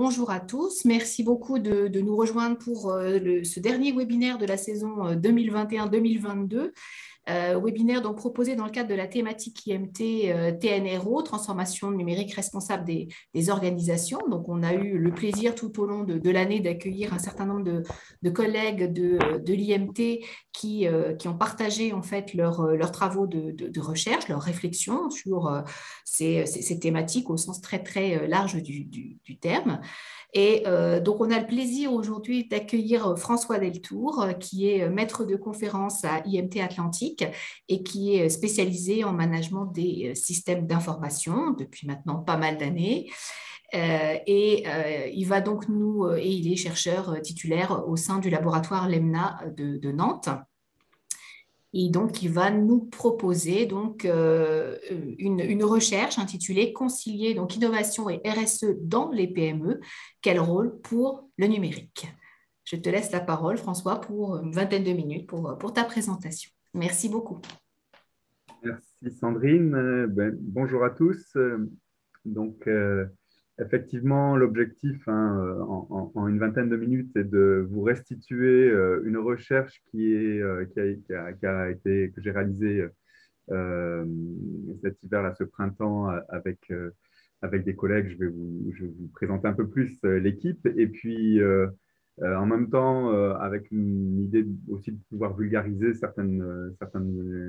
bonjour à tous. Merci beaucoup de nous rejoindre pour ce dernier webinaire de la saison 2021-2022. Webinaire donc proposé dans le cadre de la thématique IMT TNRO, transformation numérique responsable des organisations. Donc, on a eu le plaisir tout au long de l'année d'accueillir un certain nombre de collègues de l'IMT qui ont partagé en fait leurs travaux de recherche, leurs réflexions sur ces thématiques au sens très très large du terme. Et donc, on a le plaisir aujourd'hui d'accueillir François Deltour, qui est maître de conférence à IMT Atlantique et qui est spécialisé en management des systèmes d'information depuis maintenant pas mal d'années. Il va donc et il est chercheur titulaire au sein du laboratoire LEMNA de Nantes. Et donc, il va nous proposer donc, une recherche intitulée Concilier donc, innovation et RSE dans les PME, quel rôle pour le numérique? Je te laisse la parole, François, pour une vingtaine de minutes pour ta présentation. Merci beaucoup. Merci Sandrine. Bonjour à tous. Donc, effectivement, l'objectif en une vingtaine de minutes est de vous restituer une recherche que j'ai réalisée cet hiver, là, ce printemps, avec des collègues. Je vais vous présenter un peu plus l'équipe. Et puis, en même temps, avec une idée aussi de pouvoir vulgariser certaines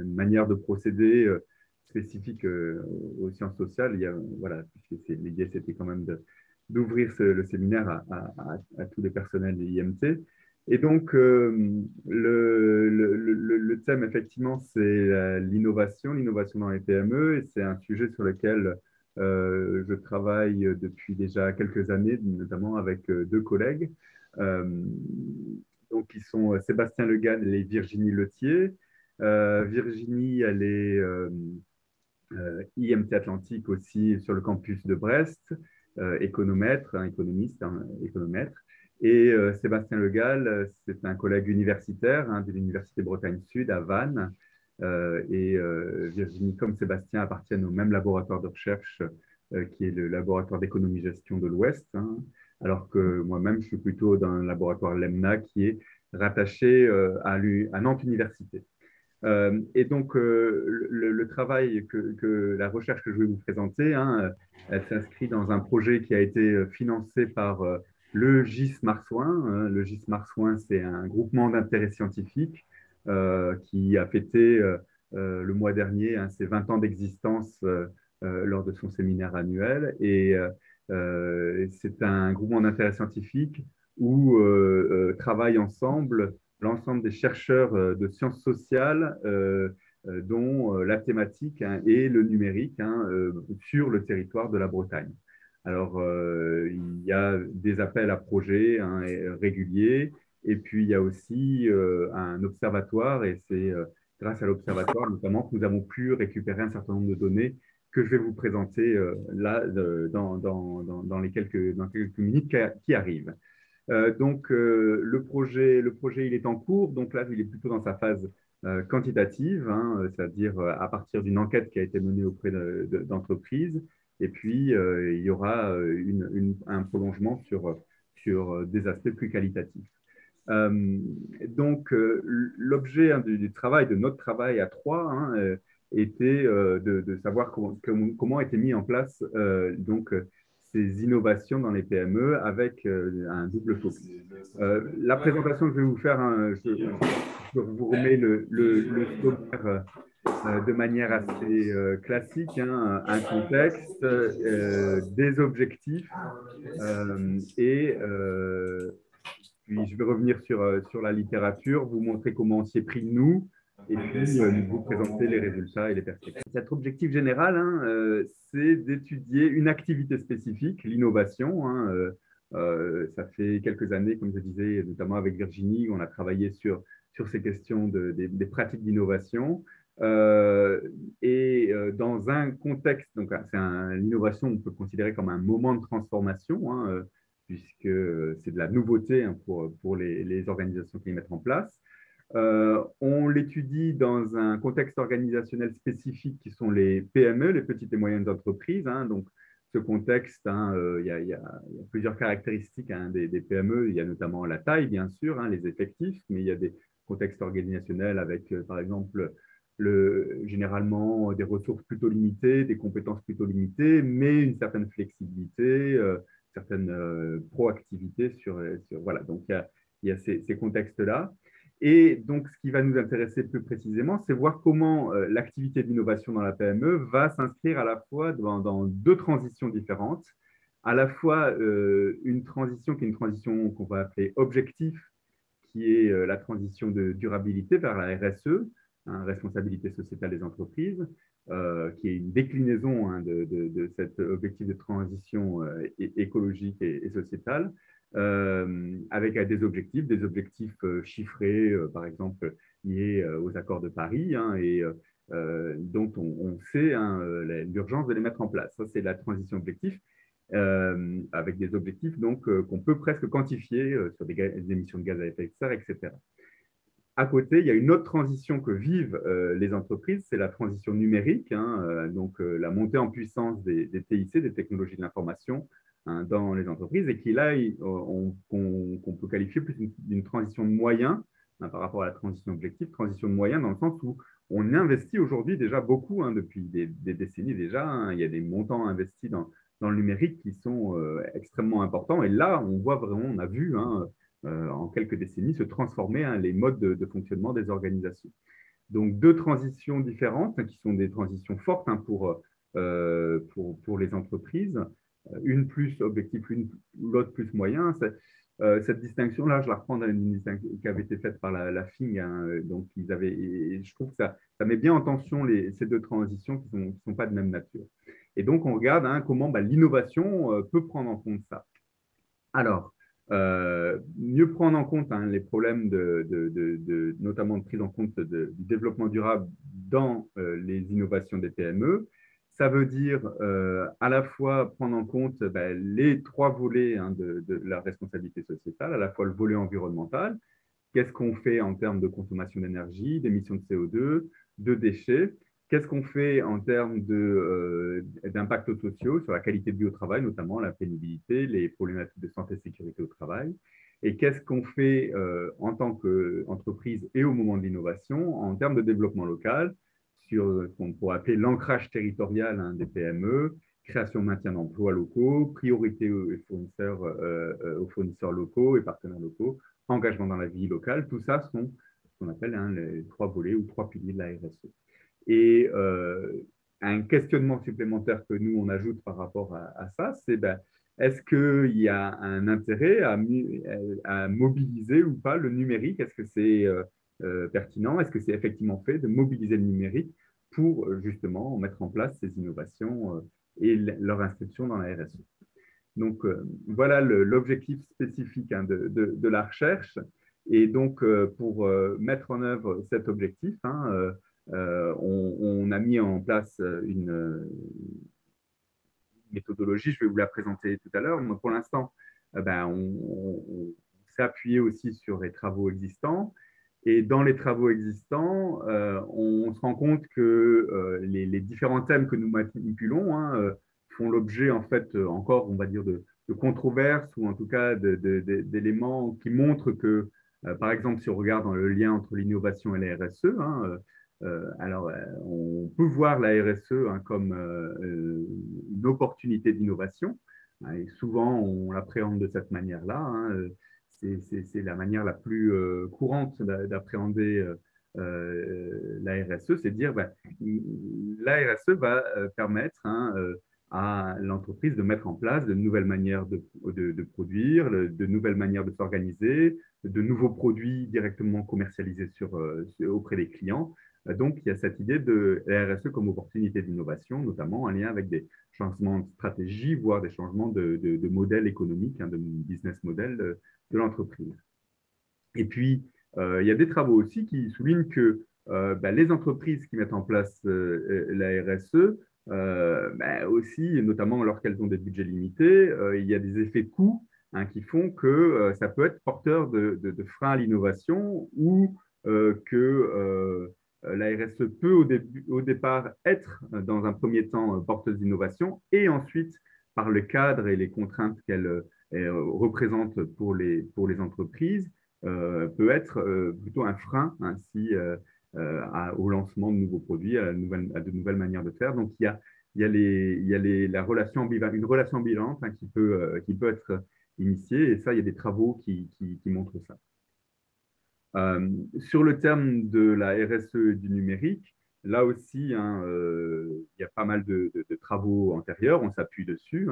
manières de procéder spécifiques aux sciences sociales. Voilà, puisque l'idée, c'était quand même d'ouvrir le séminaire à tous les personnels des IMT. Et donc, le thème, effectivement, c'est l'innovation dans les PME, et c'est un sujet sur lequel je travaille depuis déjà quelques années, notamment avec deux collègues. Donc, ils sont Sébastien Legan et Virginie Letier. Virginie, elle est IMT Atlantique aussi sur le campus de Brest, économètre, économètre. Et Sébastien Legal, c'est un collègue universitaire de l'Université Bretagne Sud à Vannes. Virginie, comme Sébastien, appartiennent au même laboratoire de recherche qui est le laboratoire d'économie-gestion de l'Ouest, alors que moi-même, je suis plutôt dans le laboratoire LEMNA qui est rattaché à Nantes Université. Et donc, le travail la recherche que je vais vous présenter, elle s'inscrit dans un projet qui a été financé par le GIS Marsouin. Le GIS Marsouin, c'est un groupement d'intérêt scientifique qui a fêté le mois dernier ses 20 ans d'existence lors de son séminaire annuel. Et c'est un groupement d'intérêt scientifique où travaillent ensemble l'ensemble des chercheurs de sciences sociales dont la thématique est le numérique sur le territoire de la Bretagne. Alors, il y a des appels à projets réguliers, et puis il y a aussi un observatoire, et c'est grâce à l'observatoire notamment que nous avons pu récupérer un certain nombre de données que je vais vous présenter là dans quelques minutes qui arrivent. Donc, le projet, il est en cours. Donc là, il est plutôt dans sa phase quantitative, c'est-à-dire à partir d'une enquête qui a été menée auprès d'entreprises. Et puis, il y aura un prolongement sur des aspects plus qualitatifs. Donc, l'objet du travail, de notre travail à trois, était de savoir comment étaient mis en place ces innovations dans les PME avec un double focus. La présentation que je vais vous faire, je vous remets le sommaire de manière assez classique, un contexte, des objectifs puis je vais revenir sur la littérature, vous montrer comment on s'y est pris nous, et puis vous présenter les résultats et les perspectives. Cet objectif général, c'est d'étudier une activité spécifique, l'innovation. Ça fait quelques années, comme je disais, notamment avec Virginie, on a travaillé sur ces questions des pratiques d'innovation. Dans un contexte, donc l'innovation, on peut considérer comme un moment de transformation, puisque c'est de la nouveauté pour les organisations qui les mettent en place. On l'étudie dans un contexte organisationnel spécifique qui sont les PME, les petites et moyennes entreprises. Donc, ce contexte, il y a plusieurs caractéristiques des PME. Il y a notamment la taille, bien sûr, les effectifs, mais il y a des contextes organisationnels avec, par exemple, généralement des ressources plutôt limitées, des compétences plutôt limitées, mais une certaine flexibilité, certaine proactivité voilà. Donc, il y a ces contextes-là. Et donc, ce qui va nous intéresser plus précisément, c'est voir comment l'activité d'innovation dans la PME va s'inscrire à la fois dans deux transitions différentes, à la fois une transition qui est une transition qu'on va appeler objectif, qui est la transition de durabilité vers la RSE, responsabilité sociétale des entreprises, qui est une déclinaison de cet objectif de transition écologique et sociétale, avec des objectifs chiffrés, par exemple liés aux accords de Paris, dont on sait l'urgence de les mettre en place. Ça, c'est la transition objectif. Avec des objectifs donc qu'on peut presque quantifier sur des émissions de gaz à effet de serre, etc. À côté, il y a une autre transition que vivent les entreprises, c'est la transition numérique, la montée en puissance des TIC, des technologies de l'information, dans les entreprises, et qui là, qu'on peut qualifier plus d'une transition de moyens par rapport à la transition objective, transition de moyens dans le sens où on investit aujourd'hui déjà beaucoup, depuis des décennies déjà. Il y a des montants investis dans le numérique qui sont extrêmement importants. Et là, on voit vraiment, on a vu en quelques décennies se transformer les modes de fonctionnement des organisations. Donc, deux transitions différentes qui sont des transitions fortes pour les entreprises, une plus objectif, l'autre plus moyen. Cette distinction-là, je la reprends dans une distinction qui avait été faite par la FING. Donc, et je trouve que ça met bien en tension ces deux transitions qui ne sont pas de même nature. Et donc, on regarde comment l'innovation peut prendre en compte ça. Alors, mieux prendre en compte les problèmes notamment de prise en compte du développement durable dans les innovations des PME. Ça veut dire à la fois prendre en compte les trois volets de la responsabilité sociétale, à la fois le volet environnemental, qu'est-ce qu'on fait en termes de consommation d'énergie, d'émissions de CO2, de déchets, qu'est-ce qu'on fait en termes d'impacts sociaux sur la qualité de vie au travail, notamment la pénibilité, les problématiques de santé et sécurité au travail, et qu'est-ce qu'on fait en tant qu'entreprise et au moment de l'innovation en termes de développement local, sur ce qu'on pourrait appeler l'ancrage territorial des PME, création maintien d'emplois locaux, priorité aux fournisseurs locaux et partenaires locaux, engagement dans la vie locale, tout ça sont ce qu'on appelle les trois volets ou trois piliers de la RSE. Et un questionnement supplémentaire que nous, on ajoute par rapport à ça, c'est est-ce qu'il y a un intérêt à mobiliser ou pas le numérique? Est-ce que c'est pertinent? Est-ce que c'est effectivement fait de mobiliser le numérique pour justement mettre en place ces innovations et leur inscription dans la RSE? Donc, voilà l'objectif spécifique de la recherche. Et donc, pour mettre en œuvre cet objectif, on a mis en place une méthodologie, je vais vous la présenter tout à l'heure. Mais pour l'instant, on s'est appuyé aussi sur les travaux existants. Et dans les travaux existants, on se rend compte que les différents thèmes que nous manipulons font l'objet, en fait, encore, on va dire, de controverses ou en tout cas d'éléments qui montrent que, par exemple, si on regarde dans le lien entre l'innovation et la RSE, on peut voir la RSE comme une opportunité d'innovation. Et souvent, on l'appréhende de cette manière-là. C'est la manière la plus courante d'appréhender la RSE, c'est de dire la RSE va permettre à l'entreprise de mettre en place de nouvelles manières de produire, de nouvelles manières de s'organiser, de nouveaux produits directement commercialisés auprès des clients. Donc, il y a cette idée de la RSE comme opportunité d'innovation, notamment en lien avec des changements de stratégie, voire des changements de modèle économique, de business model de l'entreprise. Et puis, il y a des travaux aussi qui soulignent que les entreprises qui mettent en place la RSE, aussi, notamment lorsqu'elles ont des budgets limités, il y a des effets de coût qui font que ça peut être porteur de freins à l'innovation ou que la RSE peut au départ être, dans un premier temps, porteuse d'innovation et ensuite par le cadre et les contraintes qu'elle représente pour les entreprises, peut être plutôt un frein ainsi au lancement de nouveaux produits, à de nouvelles manières de faire. Donc, il y a la relation une relation ambivalente qui peut être initiée, et ça, il y a des travaux qui montrent ça. Sur le terme de la RSE du numérique, là aussi, il y a pas mal de travaux antérieurs, on s'appuie dessus,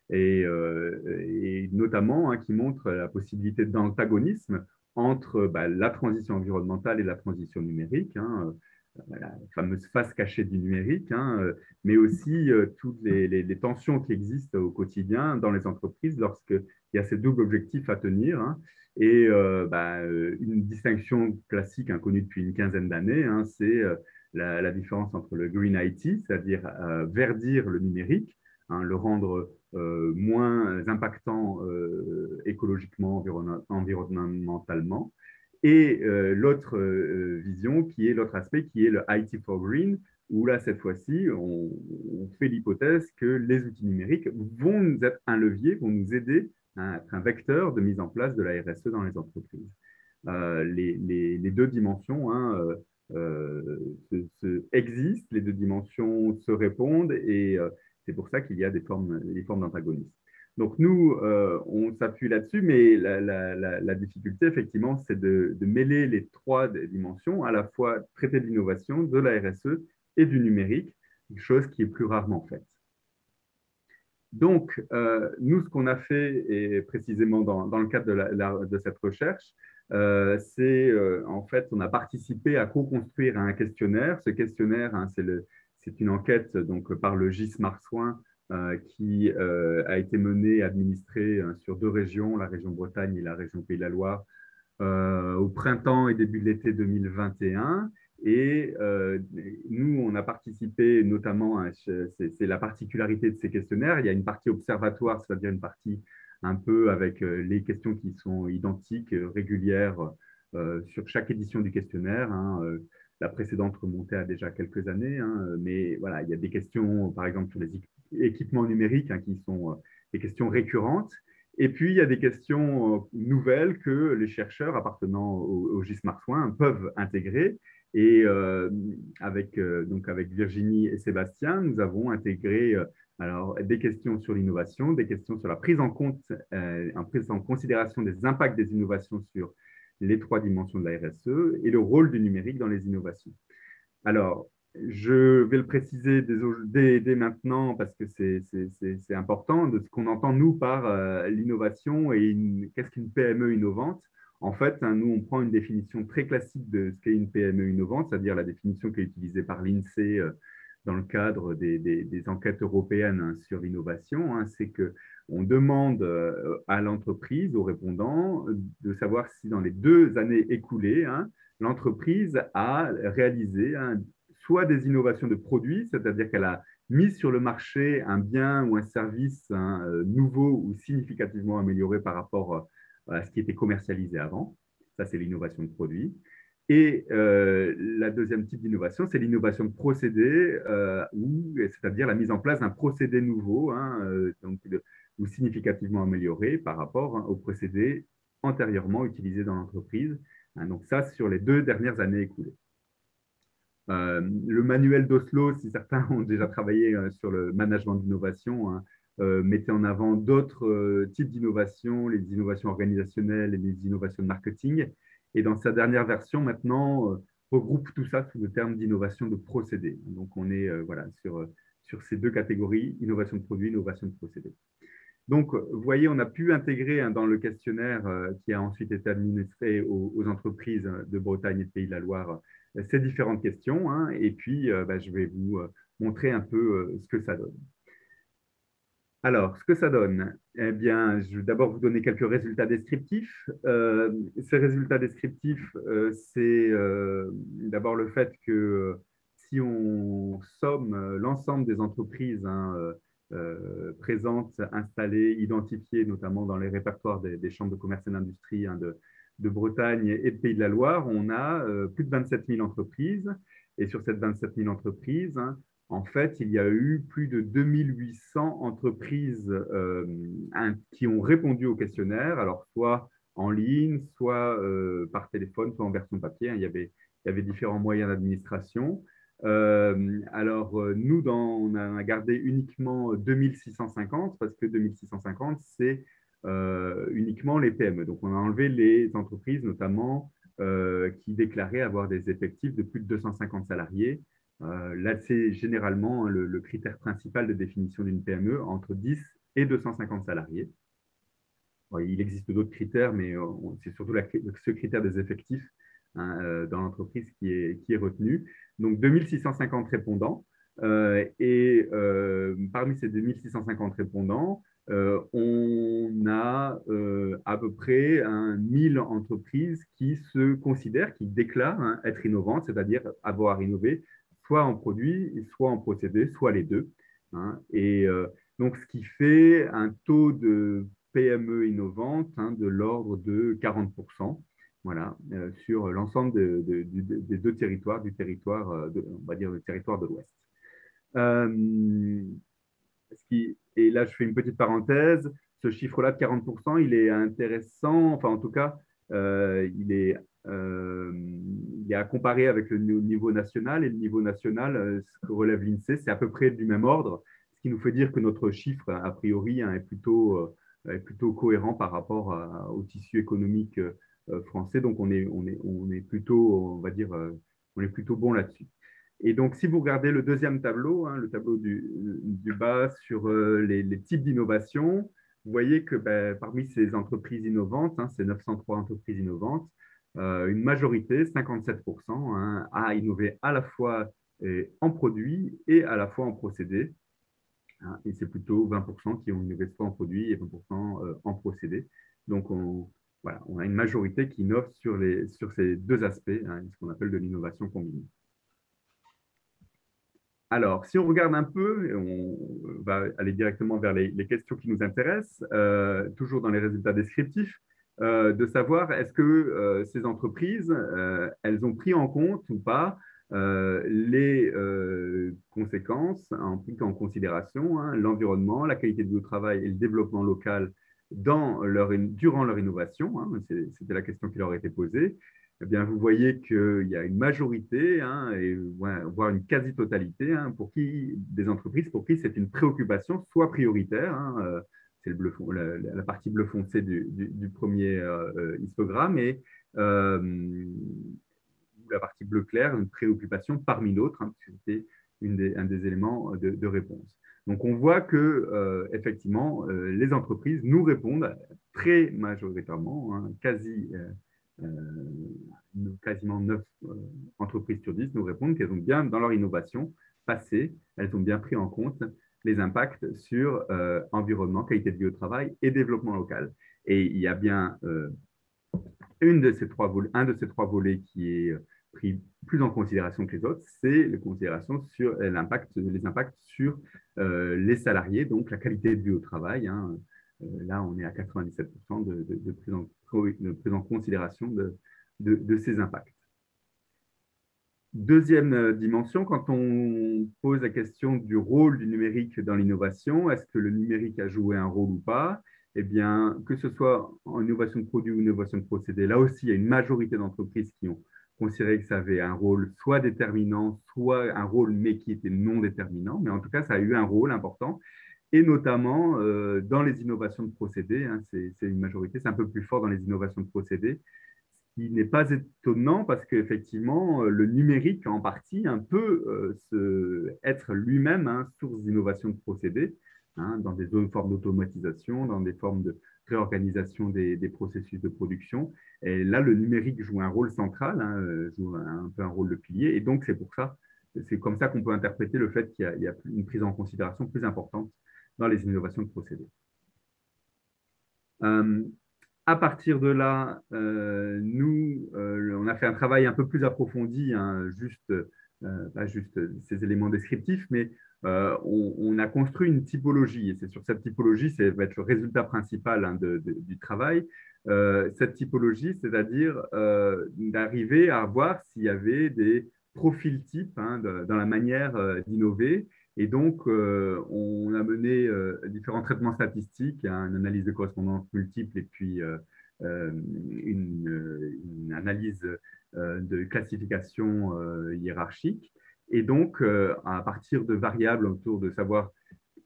et notamment qui montrent la possibilité d'antagonisme entre la transition environnementale et la transition numérique, la fameuse face cachée du numérique, mais aussi toutes les tensions qui existent au quotidien dans les entreprises lorsqu'il y a ces doubles objectifs à tenir. Et une distinction classique connue depuis une quinzaine d'années, c'est la différence entre le green IT, c'est-à-dire verdir le numérique, le rendre moins impactant écologiquement, environnementalement, et l'autre vision, l'autre aspect, qui est le IT for Green, où là, cette fois-ci, on fait l'hypothèse que les outils numériques vont nous être un levier, vont nous aider à être un vecteur de mise en place de la RSE dans les entreprises. Les deux dimensions existent, les deux dimensions se répondent, et c'est pour ça qu'il y a des formes d'antagonisme. Donc nous, on s'appuie là-dessus, mais la difficulté, effectivement, c'est de mêler les trois dimensions, à la fois traiter de l'innovation, de la RSE et du numérique, chose qui est plus rarement faite. Donc, nous, ce qu'on a fait, et précisément dans le cadre de cette recherche, c'est en fait, on a participé à co-construire un questionnaire. Ce questionnaire, c'est une enquête donc, par le GIS Marsouin qui a été menée et administrée sur deux régions, la région Bretagne et la région Pays de la Loire, au printemps et début de l'été 2021. Et nous, on a participé notamment, c'est la particularité de ces questionnaires, il y a une partie observatoire, c'est-à-dire une partie un peu avec les questions qui sont identiques, régulières sur chaque édition du questionnaire. La précédente remontait à déjà quelques années, mais voilà, il y a des questions, par exemple, sur les équipements numériques qui sont des questions récurrentes. Et puis, il y a des questions nouvelles que les chercheurs appartenant au GIS Marsouin peuvent intégrer. Et donc avec Virginie et Sébastien, nous avons intégré alors, des questions sur l'innovation, des questions sur la prise en compte, en prise en considération des impacts des innovations sur les trois dimensions de la RSE et le rôle du numérique dans les innovations. Alors, je vais le préciser dès maintenant parce que c'est important de ce qu'on entend, nous, par l'innovation et qu'est-ce qu'une PME innovante. En fait, nous, on prend une définition très classique de ce qu'est une PME innovante, c'est-à-dire la définition qui est utilisée par l'INSEE dans le cadre des enquêtes européennes sur l'innovation. C'est qu'on demande à l'entreprise, aux répondants, de savoir si dans les 2 années écoulées, l'entreprise a réalisé soit des innovations de produits, c'est-à-dire qu'elle a mis sur le marché un bien ou un service nouveau ou significativement amélioré par rapport à ce qui était commercialisé avant. Ça, c'est l'innovation de produit. Et la deuxième type d'innovation, c'est l'innovation de procédé, c'est-à-dire la mise en place d'un procédé nouveau, ou significativement amélioré par rapport au procédé antérieurement utilisé dans l'entreprise. Donc ça, sur les 2 dernières années écoulées. Le manuel d'Oslo, si certains ont déjà travaillé sur le management d'innovation, mettait en avant d'autres types d'innovations, les innovations organisationnelles et les innovations de marketing. Et dans sa dernière version, maintenant, regroupe tout ça sous le terme d'innovation de procédé. Donc, on est voilà, sur ces 2 catégories, innovation de produit, innovation de procédé. Donc, vous voyez, on a pu intégrer dans le questionnaire qui a ensuite été administré aux entreprises de Bretagne et de Pays de la Loire ces différentes questions. Et puis, je vais vous montrer un peu ce que ça donne. Alors, ce que ça donne, eh bien, je vais d'abord vous donner quelques résultats descriptifs. Ces résultats descriptifs, c'est d'abord le fait que si on somme l'ensemble des entreprises présentes, installées, identifiées, notamment dans les répertoires des chambres de commerce et d'industrie de Bretagne et de Pays de la Loire, on a plus de 27 000 entreprises. Et sur ces 27 000 entreprises, en fait, il y a eu plus de 2800 entreprises qui ont répondu au questionnaire, alors soit en ligne, soit par téléphone, soit en version papier, hein. Il y avait différents moyens d'administration. Nous, on a gardé uniquement 2650 parce que 2650, c'est uniquement les PME. Donc, on a enlevé les entreprises, notamment, qui déclaraient avoir des effectifs de plus de 250 salariés. Là, c'est généralement le critère principal de définition d'une PME, entre 10 et 250 salariés. Bon, il existe d'autres critères, mais c'est surtout ce critère des effectifs, hein, dans l'entreprise qui est retenu. Donc, 2650 répondants. Parmi ces 2650 répondants, on a à peu près 1000 entreprises qui se considèrent, qui déclarent, hein, être innovantes, c'est-à-dire avoir innové soit en produit, soit en procédé, soit les deux, hein. Donc, ce qui fait un taux de PME innovantes, hein, de l'ordre de 40%, voilà, sur l'ensemble des deux territoires, on va dire le territoire de l'Ouest. Et là, je fais une petite parenthèse. Ce chiffre-là de 40%, il est intéressant, enfin en tout cas, il est à comparer avec le niveau national. Et le niveau national, ce que relève l'INSEE, c'est à peu près du même ordre, ce qui nous fait dire que notre chiffre, a priori, hein, est plutôt cohérent par rapport au tissu économique français. Donc, on est plutôt, on va dire, on est plutôt bon là-dessus. Et donc, si vous regardez le deuxième tableau, hein, le tableau du bas sur les types d'innovation, vous voyez que parmi ces entreprises innovantes, hein, ces 903 entreprises innovantes, une majorité, 57%, hein, a innové à la fois en produit et à la fois en procédé, hein. Et c'est plutôt 20% qui ont innové soit en produit et 20% en procédé. Donc, voilà, on a une majorité qui innove sur ces deux aspects, hein, ce qu'on appelle de l'innovation combinée. Alors, si on regarde un peu, on va aller directement vers les questions qui nous intéressent, toujours dans les résultats descriptifs, de savoir est-ce que ces entreprises, elles ont pris en compte ou pas les conséquences, en pris en considération, hein, l'environnement, la qualité de vie au travail et le développement local durant leur innovation, hein, c'était la question qui leur a été posée. Eh bien, vous voyez qu'il y a une majorité, hein, voire une quasi-totalité, hein, des entreprises pour qui c'est une préoccupation, soit prioritaire, hein, c'est la partie bleu foncé du premier histogramme, et la partie bleu clair, une préoccupation parmi d'autres, hein, c'était un des éléments de réponse. Donc, on voit que effectivement, les entreprises nous répondent très majoritairement, hein, quasiment 9 entreprises sur 10 nous répondent qu'elles ont bien, dans leur innovation passée, elles ont bien pris en compte les impacts sur environnement, qualité de vie au travail et développement local. Et il y a bien un de ces trois volets qui est pris plus en considération que les autres, c'est les considérations sur les impacts sur les salariés, donc la qualité de vie au travail, hein. Là, on est à 97% de prise en considération de ces impacts. Deuxième dimension, quand on pose la question du rôle du numérique dans l'innovation, est-ce que le numérique a joué un rôle ou pas? Eh bien, que ce soit en innovation de produit ou innovation de procédé, là aussi, il y a une majorité d'entreprises qui ont considéré que ça avait un rôle soit déterminant, soit un rôle mais qui était non déterminant. Mais en tout cas, ça a eu un rôle important. Et notamment dans les innovations de procédés, hein, c'est une majorité, c'est un peu plus fort dans les innovations de procédés, ce qui n'est pas étonnant parce qu'effectivement, le numérique, en partie, peut être lui-même, hein, source d'innovation de procédés, hein, dans des formes d'automatisation, dans des formes de réorganisation des processus de production. Et là, le numérique joue un rôle central, hein, joue un peu un rôle de pilier. Et donc, c'est comme ça qu'on peut interpréter le fait qu'il y a une prise en considération plus importante dans les innovations de procédés. À partir de là, on a fait un travail un peu plus approfondi, hein, pas juste ces éléments descriptifs, mais on a construit une typologie. Et c'est sur cette typologie, ça va être le résultat principal, hein, du travail. Cette typologie, c'est-à-dire d'arriver à voir s'il y avait des profils types dans la manière d'innover. Et donc, on a mené différents traitements statistiques, une analyse de correspondance multiple et puis une analyse de classification hiérarchique. Et donc, à partir de variables autour de savoir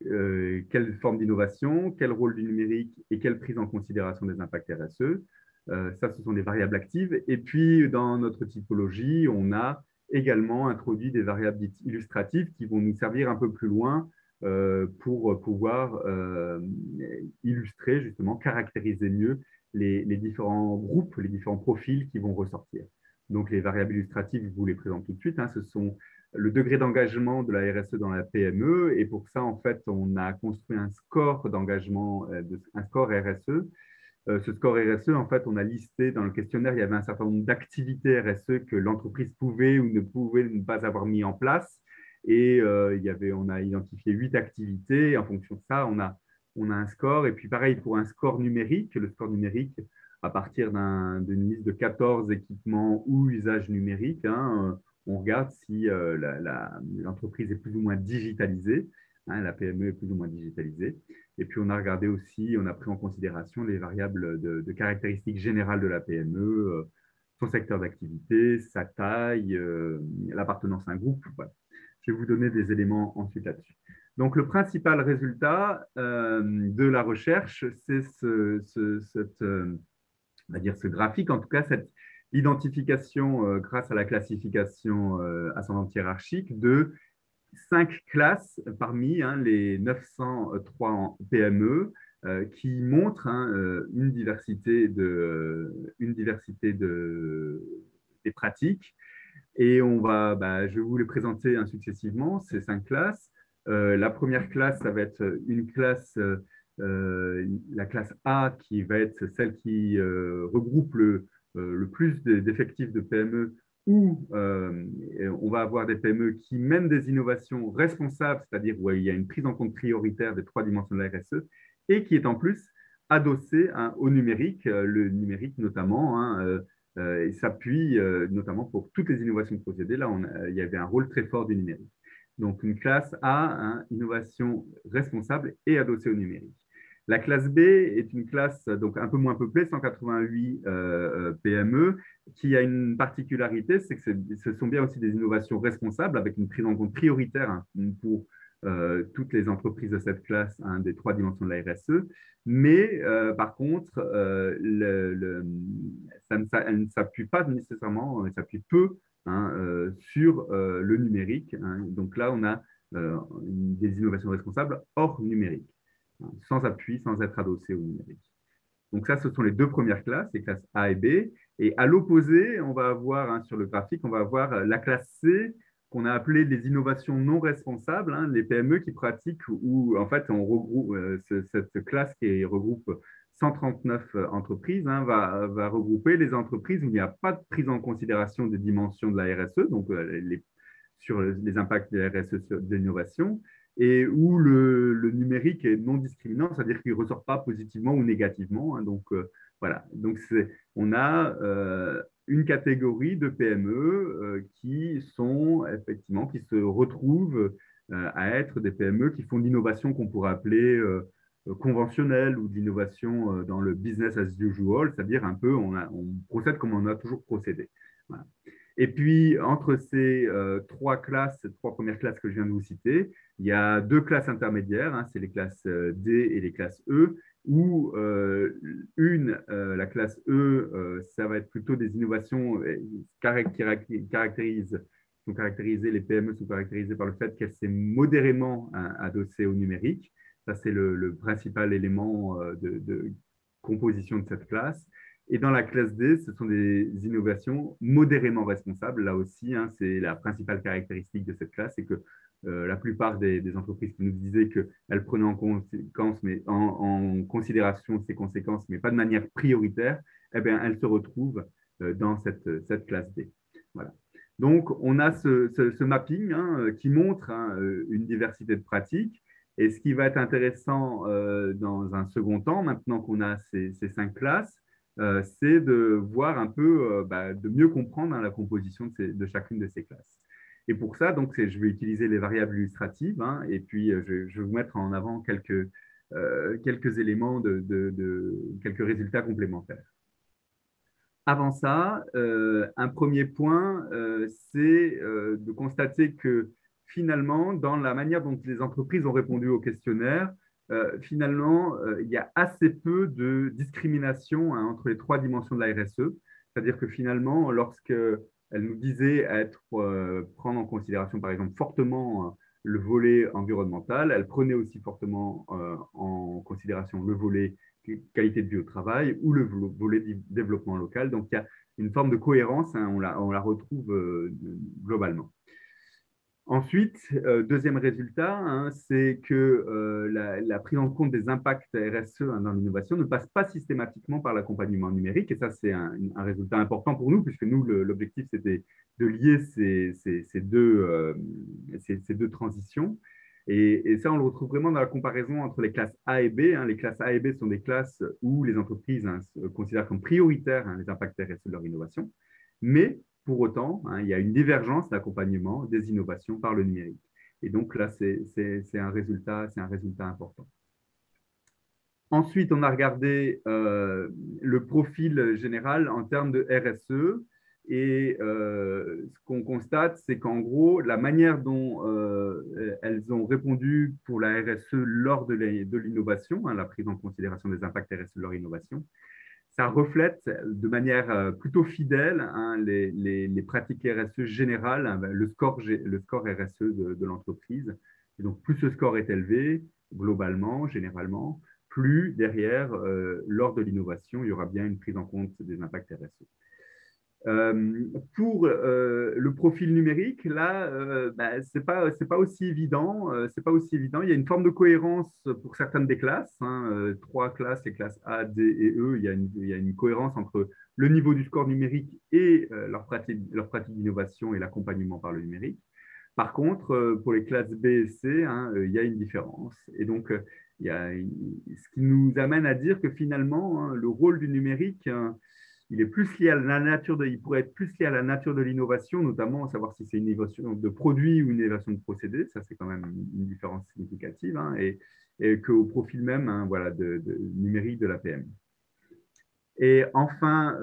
quelle forme d'innovation, quel rôle du numérique et quelle prise en considération des impacts RSE. Ça, ce sont des variables actives. Et puis, dans notre typologie, on a également introduit des variables dites illustratives qui vont nous servir un peu plus loin pour pouvoir illustrer, justement, caractériser mieux les différents groupes, les différents profils qui vont ressortir. Donc, les variables illustratives, je vous les présente tout de suite. Ce sont le degré d'engagement de la RSE dans la PME. Et pour ça, en fait, on a construit un score d'engagement, un score RSE. Ce score RSE, en fait, on a listé dans le questionnaire, il y avait un certain nombre d'activités RSE que l'entreprise pouvait ou ne pouvait ne pas avoir mis en place. Et on a identifié 8 activités. En fonction de ça, on a un score. Et puis, pareil, pour un score numérique, le score numérique, à partir d'une liste de 14 équipements ou usages numériques, on regarde si l'entreprise est plus ou moins digitalisée, la PME est plus ou moins digitalisée. Et puis, on a regardé aussi, on a pris en considération les variables de caractéristiques générales de la PME, son secteur d'activité, sa taille, l'appartenance à un groupe. Voilà. Je vais vous donner des éléments ensuite là-dessus. Donc, le principal résultat de la recherche, c'est on va dire ce graphique, en tout cas, cette identification grâce à la classification ascendante hiérarchique de 5 classes parmi les 903 PME qui montrent une diversité des pratiques. Et je vais vous les présenter successivement, ces 5 classes. La première classe, ça va être une classe, la classe A, qui va être celle qui regroupe le plus d'effectifs de PME, où on va avoir des PME qui mènent des innovations responsables, c'est-à-dire où il y a une prise en compte prioritaire des 3 dimensions de la RSE, et qui est en plus adossée au numérique, le numérique notamment, il s'appuie notamment pour toutes les innovations procédées. Là, il y avait un rôle très fort du numérique. Donc, une classe A, innovation responsable et adossée au numérique. La classe B est une classe donc un peu moins peuplée, 188 PME, qui a une particularité, c'est que ce sont bien aussi des innovations responsables avec une prise en compte prioritaire pour toutes les entreprises de cette classe des 3 dimensions de la RSE. Mais par contre, elle ne s'appuie pas nécessairement, elle s'appuie peu sur le numérique. Donc là, on a des innovations responsables hors numérique, sans appui, sans être adossé au numérique. Donc ça, ce sont les 2 premières classes, les classes A et B. Et à l'opposé, on va avoir sur le graphique, on va avoir la classe C, qu'on a appelée les innovations non responsables, les PME qui pratiquent, où en fait on regroupe cette classe qui regroupe 139 entreprises, va regrouper les entreprises où il n'y a pas de prise en considération des dimensions de la RSE, donc sur les impacts de la RSE de l'innovation, et où le numérique est non discriminant, c'est-à-dire qu'il ne ressort pas positivement ou négativement. Donc, voilà. Donc, on a une catégorie de PME qui sont effectivement, qui se retrouvent à être des PME qui font de l'innovation qu'on pourrait appeler conventionnelle ou d'innovation dans le business as usual, c'est-à-dire un peu, on procède comme on a toujours procédé. Voilà. Et puis, entre ces 3 classes, ces 3 premières classes que je viens de vous citer, il y a 2 classes intermédiaires, c'est les classes D et les classes E, où la classe E, ça va être plutôt des innovations sont caractérisées, les PME sont caractérisées par le fait qu'elles s'est modérément adossées au numérique. Ça, c'est le principal élément de composition de cette classe. Et dans la classe D, ce sont des innovations modérément responsables. Là aussi, c'est la principale caractéristique de cette classe, c'est que la plupart des entreprises qui nous disaient qu'elles prenaient en considération ces conséquences, mais pas de manière prioritaire, eh bien, elles se retrouvent dans cette classe D. Voilà. Donc, on a ce mapping qui montre une diversité de pratiques. Et ce qui va être intéressant dans un second temps, maintenant qu'on a ces 5 classes, c'est de voir un peu, de mieux comprendre la composition de chacune de ces classes. Et pour ça, donc, je vais utiliser les variables illustratives et puis je vais vous mettre en avant quelques éléments quelques résultats complémentaires. Avant ça, un premier point, c'est de constater que finalement, dans la manière dont les entreprises ont répondu au questionnaire, finalement, il y a assez peu de discrimination entre les trois dimensions de la RSE. C'est-à-dire que finalement, lorsqu'elle nous disait prendre en considération, par exemple, fortement le volet environnemental, elle prenait aussi fortement en considération le volet qualité de vie au travail ou le volet développement local. Donc, il y a une forme de cohérence, on la retrouve globalement. Ensuite, deuxième résultat, c'est que la prise en compte des impacts RSE dans l'innovation ne passe pas systématiquement par l'accompagnement numérique. Et ça, c'est un résultat important pour nous, puisque nous, l'objectif, c'était de lier ces deux transitions. Et ça, on le retrouve vraiment dans la comparaison entre les classes A et B. Les classes A et B sont des classes où les entreprises considèrent comme prioritaires les impacts RSE de leur innovation. Mais pour autant, il y a une divergence d'accompagnement des innovations par le numérique. Et donc là, c'est un résultat important. Ensuite, on a regardé le profil général en termes de RSE. Et ce qu'on constate, c'est qu'en gros, la manière dont elles ont répondu pour la RSE lors de l'innovation, la prise en considération des impacts RSE de leur innovation, ça reflète de manière plutôt fidèle les pratiques RSE générales, le score RSE de l'entreprise. Et donc, plus ce score est élevé, globalement, généralement, plus derrière, lors de l'innovation, il y aura bien une prise en compte des impacts RSE. Pour le profil numérique, là, c'est pas aussi évident. C'est pas aussi évident. Il y a une forme de cohérence pour certaines des classes. Trois classes, les classes A, D et E. Il y a une cohérence entre le niveau du score numérique et leur pratique d'innovation et l'accompagnement par le numérique. Par contre, pour les classes B et C, il y a une différence. Et donc, ce qui nous amène à dire que finalement, le rôle du numérique, il est plus lié à la nature il pourrait être plus lié à la nature de l'innovation, notamment savoir si c'est une innovation de produit ou une innovation de procédé. Ça, c'est quand même une différence significative, et qu'au profil même voilà, numérique de la PME. Et enfin,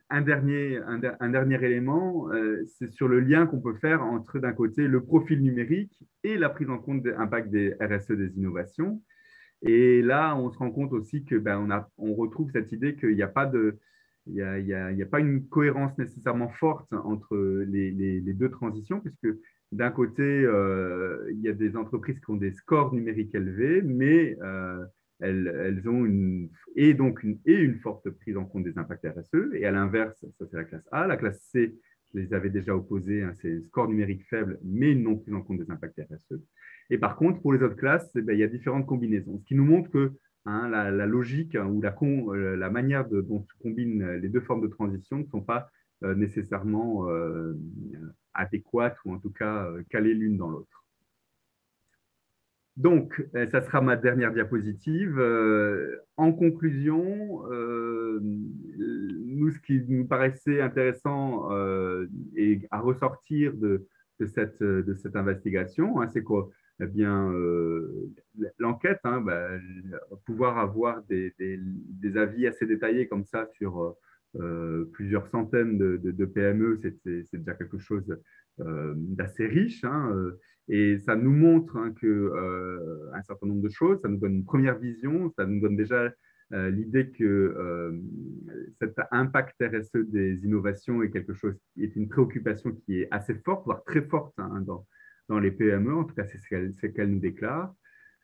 un dernier élément, c'est sur le lien qu'on peut faire entre, d'un côté, le profil numérique et la prise en compte des impacts des RSE des innovations. Et là, on se rend compte aussi que on retrouve cette idée qu'il n'y a pas une cohérence nécessairement forte entre les deux transitions, puisque d'un côté, il y a des entreprises qui ont des scores numériques élevés, mais elles ont une forte prise en compte des impacts RSE. Et à l'inverse, ça c'est la classe A. La classe C, je les avais déjà opposés, c'est score numérique faible, mais une non prise en compte des impacts RSE. Et par contre, pour les autres classes, il y a différentes combinaisons, ce qui nous montre que la logique ou la manière dont se combinent les deux formes de transition ne sont pas nécessairement adéquates ou en tout cas calées l'une dans l'autre. Donc, ça sera ma dernière diapositive. En conclusion, nous, ce qui nous paraissait intéressant et à ressortir de cette investigation, c'est quoi? Eh bien, l'enquête, pouvoir avoir des avis assez détaillés comme ça sur plusieurs centaines de PME, c'est déjà quelque chose d'assez riche. Et ça nous montre un certain nombre de choses, ça nous donne une première vision, ça nous donne déjà l'idée que cet impact RSE des innovations est quelque chose qui est une préoccupation qui est assez forte, voire très forte dans les PME, en tout cas c'est ce qu'elle nous déclare.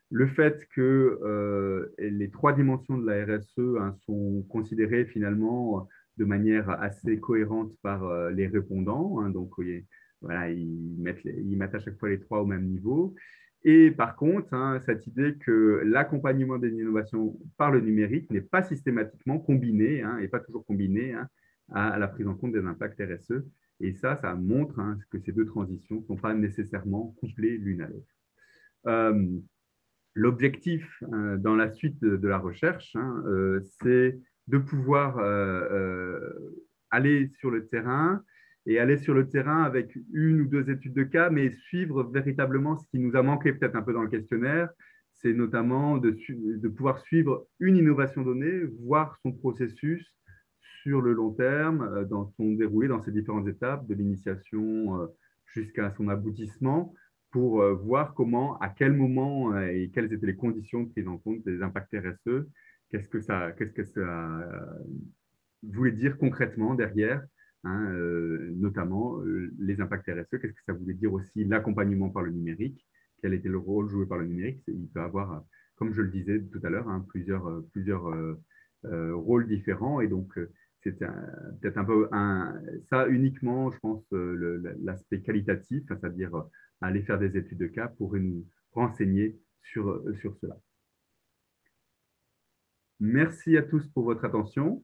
Le fait que les trois dimensions de la RSE sont considérées finalement de manière assez cohérente par les répondants, donc voilà, ils mettent à chaque fois les trois au même niveau. Et par contre, cette idée que l'accompagnement des innovations par le numérique n'est pas systématiquement combiné, et pas toujours combiné à la prise en compte des impacts RSE. Et ça montre que ces deux transitions ne sont pas nécessairement couplées l'une à l'autre. L'objectif dans la suite de la recherche, c'est de pouvoir aller sur le terrain et aller sur le terrain avec une ou deux études de cas, mais suivre véritablement ce qui nous a manqué peut-être un peu dans le questionnaire, c'est notamment de pouvoir suivre une innovation donnée, voir son processus sur le long terme, dans son déroulé, dans ses différentes étapes, de l'initiation jusqu'à son aboutissement, pour voir comment, à quel moment et quelles étaient les conditions de prise en compte des impacts RSE, qu'est-ce que ça voulait dire concrètement derrière, hein, notamment les impacts RSE, qu'est-ce que ça voulait dire aussi l'accompagnement par le numérique, quel était le rôle joué par le numérique. Il peut avoir, comme je le disais tout à l'heure, hein, plusieurs rôles différents, et donc c'est peut-être un peu ça uniquement, je pense, l'aspect qualitatif, c'est-à-dire aller faire des études de cas pour nous renseigner sur cela. Merci à tous pour votre attention.